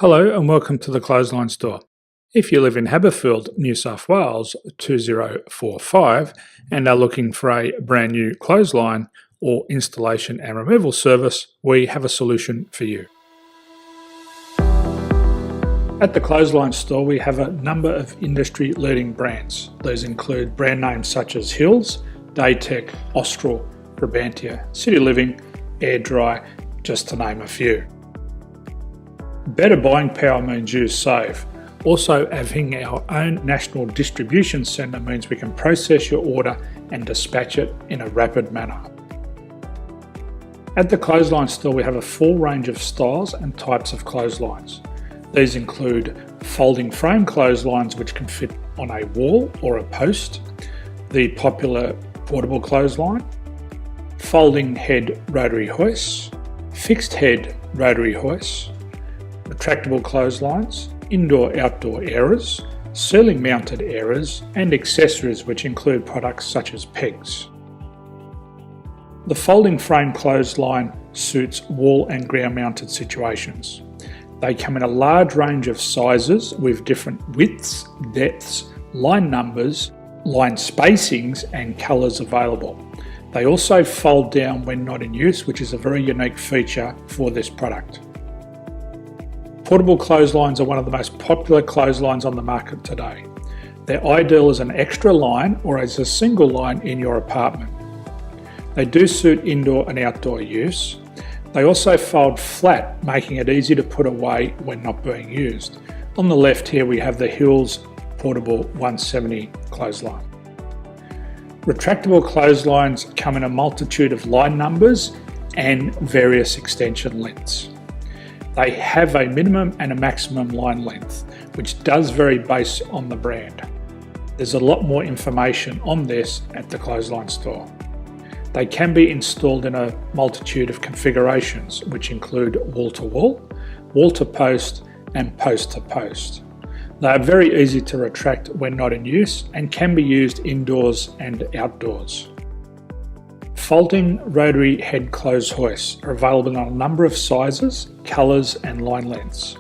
Hello and welcome to the Clothesline Store. If you live in Haberfield, New South Wales 2045 and are looking for a brand new clothesline or installation and removal service, we have a solution for you. At the Clothesline Store we have a number of industry leading brands. These include brand names such as Hills, Daytech, Austral, Brabantia, City Living, Air Dry, just to name a few. Better buying power means you save. Also, having our own national distribution centre means we can process your order and dispatch it in a rapid manner. At the Clothesline Store we have a full range of styles and types of clotheslines. These include folding frame clotheslines which can fit on a wall or a post, the popular portable clothesline, folding head rotary hoists, fixed head rotary hoists, retractable clotheslines, indoor-outdoor airers, ceiling mounted airers and accessories which include products such as pegs. The folding frame clothesline suits wall and ground mounted situations. They come in a large range of sizes with different widths, depths, line numbers, line spacings and colours available. They also fold down when not in use, which is a very unique feature for this product. Portable clotheslines are one of the most popular clotheslines on the market today. They're ideal as an extra line or as a single line in your apartment. They do suit indoor and outdoor use. They also fold flat, making it easy to put away when not being used. On the left here we have the Hills Portable 170 clothesline. Retractable clotheslines come in a multitude of line numbers and various extension lengths. They have a minimum and a maximum line length, which does vary based on the brand. There's a lot more information on this at the Clothesline Store. They can be installed in a multitude of configurations, which include wall-to-wall, wall-to-post and post-to-post. They are very easy to retract when not in use and can be used indoors and outdoors. Folding rotary head clothes hoists are available in a number of sizes, colours and line lengths.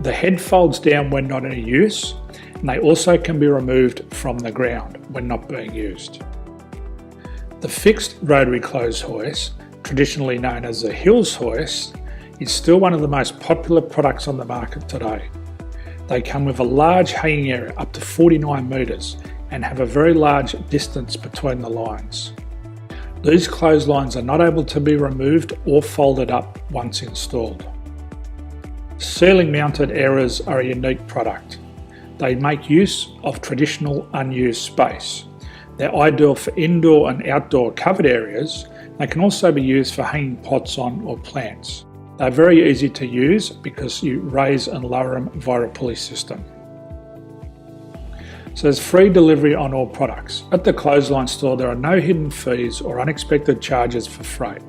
The head folds down when not in use, and they also can be removed from the ground when not being used. The fixed rotary clothes hoist, traditionally known as the Hills hoist, is still one of the most popular products on the market today. They come with a large hanging area up to 49 metres and have a very large distance between the lines. These clotheslines are not able to be removed or folded up once installed. Ceiling mounted airers are a unique product. They make use of traditional unused space. They're ideal for indoor and outdoor covered areas. They can also be used for hanging pots on or plants. They're very easy to use because you raise and lower them via a pulley system. So there's free delivery on all products. At the Clothesline Store there are no hidden fees or unexpected charges for freight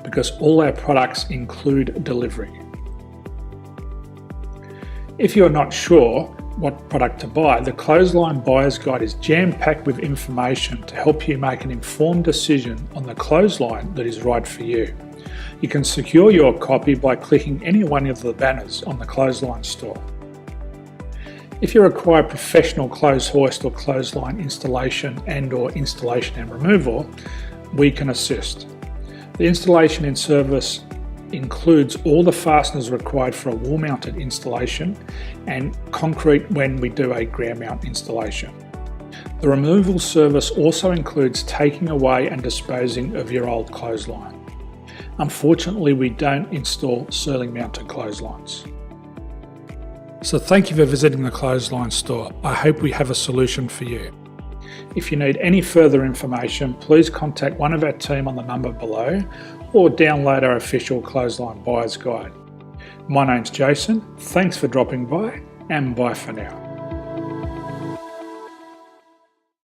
because all our products include delivery. If you're not sure what product to buy, the Clothesline Buyer's Guide is jam-packed with information to help you make an informed decision on the clothesline that is right for you. You can secure your copy by clicking any one of the banners on the Clothesline Store. If you require professional clothes hoist or clothesline installation and/or installation and removal, we can assist. The installation and service includes all the fasteners required for a wall-mounted installation and concrete when we do a ground mount installation. The removal service also includes taking away and disposing of your old clothesline. Unfortunately, we don't install ceiling mounted clotheslines. So thank you for visiting the Clothesline Store. I hope we have a solution for you. If you need any further information, please contact one of our team on the number below or download our official Clothesline Buyer's Guide. My name's Jason, thanks for dropping by and bye for now.